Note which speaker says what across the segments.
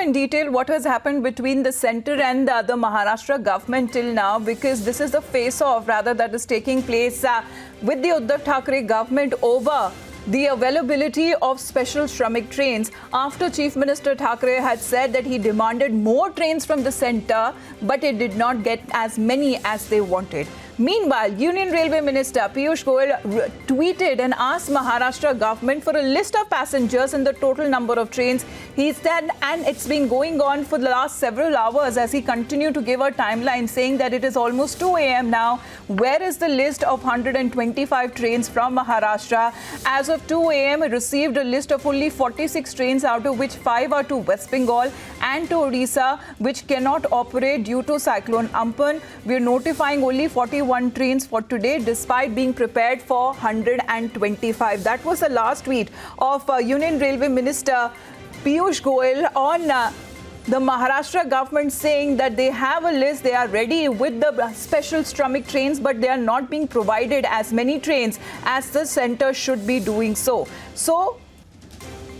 Speaker 1: in detail what has happened between the centre and the Maharashtra government till now, because this is the face-off rather that is taking place with the Uddhav Thackeray government over the availability of special Shramik trains after Chief Minister Thackeray had said that he demanded more trains from the centre, but it did not get as many as they wanted. Meanwhile, Union Railway Minister Piyush Goyal tweeted and asked Maharashtra government for a list of passengers and the total number of trains. He said, and it's been going on for the last several hours as he continued to give a timeline saying that it is almost 2 a.m. now. Where is the list of 125 trains from Maharashtra? As of 2 a.m., he received a list of only 46 trains, out of which 5 are to West Bengal and to Odisha, which cannot operate due to Cyclone Amphan. We are notifying only 41 trains for today, despite being prepared for 125. That was the last tweet of Union Railway Minister Piyush Goyal on the Maharashtra government, saying that they have a list, they are ready with the special Shramik trains, but they are not being provided as many trains as the centre should be doing so. So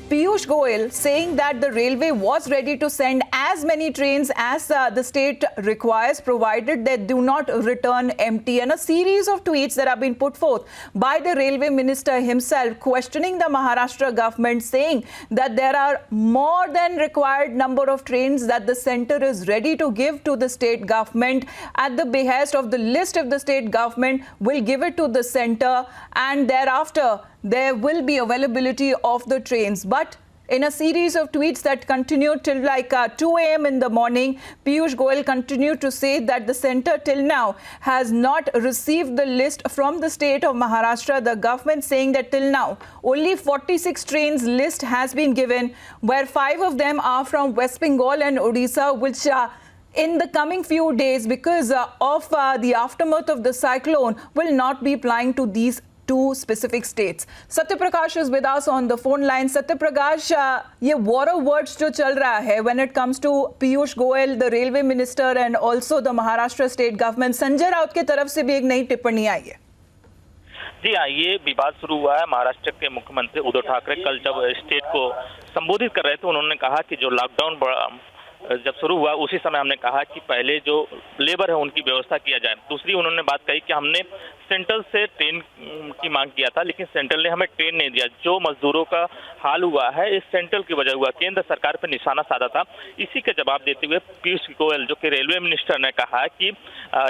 Speaker 1: Piyush Goyal saying that the railway was ready to send as many trains as the state requires, provided they do not return empty. And a series of tweets that have been put forth by the railway minister himself, questioning the Maharashtra government, saying that there are more than required number of trains that the centre is ready to give to the state government at the behest of the list of the state government will give it to the centre, and thereafter there will be availability of the trains. But in a series of tweets that continued till like 2 a.m. in the morning, Piyush Goyal continued to say that the centre till now has not received the list from the state of Maharashtra. The government saying that till now only 46 trains list has been given, where 5 of them are from West Bengal and Odisha, which in the coming few days, because of the aftermath of the cyclone, will not be applying to these 2 specific states. Satya Prakash is with us on the phone line. Satya Prakash, ये war of words जो चल रहा है when it comes to Piyush Goyal, the railway minister, and also the Maharashtra state government, Sanjay Raut की तरफ से भी एक नई टिप्पणी आई है।
Speaker 2: जी हाँ, ये विवाद शुरू हुआ है। महाराष्ट्र के मुख्यमंत्री उद्धव ठाकरे कल जब स्टेट को संबोधित कर रहे थे, उन्होंने कहा कि जो लॉकडाउन जब शुरू हुआ उसी समय हमने कहा कि पहले जो लेबर है उनकी व्यवस्था किया जाए। दूसरी उन्होंने बात कही कि हमने सेंट्रल से ट्रेन की मांग किया था, लेकिन सेंट्रल ने हमें ट्रेन नहीं दिया। जो मजदूरों का हाल हुआ है इस सेंट्रल की वजह हुआ, केंद्र सरकार पर निशाना साधा था। इसी के जवाब देते हुए पीयूष गोयल जो कि रेलवे मिनिस्टर ने कहा कि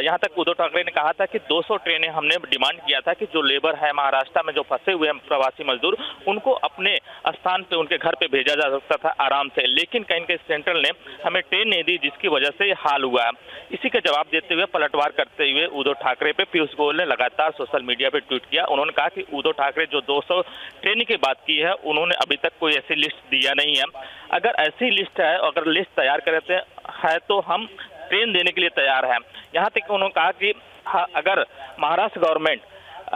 Speaker 2: यहाँ तक उद्धव ठाकरे ने कहा था कि 200 ट्रेनें हमने डिमांड किया था कि जो लेबर है महाराष्ट्र में जो फंसे हुए हैं प्रवासी मजदूर, उनको अपने स्थान पे उनके घर पे भेजा जा सकता था आराम से, लेकिन कहीं के सेंट्रल ने हमें ट्रेन नहीं दी, जिसकी वजह से हाल हुआ है। इसी का जवाब देते हुए पलटवार करते हुए उद्धव ठाकरे पे पीयूष गोयल ने लगातार सोशल मीडिया पे ट्वीट किया। उन्होंने कहा कि उद्धव ठाकरे जो 200 ट्रेन की बात की है, उन्होंने अभी तक कोई ऐसी लिस्ट दिया नहीं है। अगर ऐसी लिस्ट है, अगर लिस्ट तैयार करते हैं तो हम ट्रेन देने के लिए तैयार हैं। यहाँ तक उन्होंने कहा कि अगर महाराष्ट्र गवर्नमेंट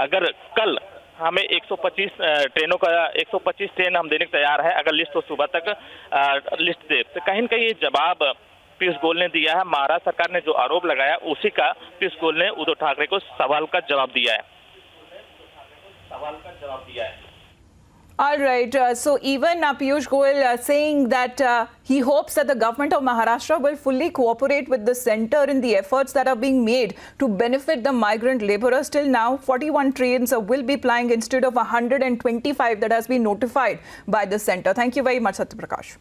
Speaker 2: अगर कल हमें 125 ट्रेनों का 125 ट्रेन हम देने को तैयार है, अगर लिस्ट तो सुबह तक लिस्ट दे, तो कहीं न कहीं ये जवाब पीयूष गोयल ने दिया है। महाराष्ट्र सरकार ने जो आरोप लगाया उसी का पीयूष गोयल ने उद्धव ठाकरे को सवाल का जवाब दिया है।
Speaker 1: All right. So even Piyush Goyal saying that he hopes that the government of Maharashtra will fully cooperate with the centre in the efforts that are being made to benefit the migrant labourers. Till now, 41 trains will be plying instead of 125 that has been notified by the centre. Thank you very much, Satya Prakash.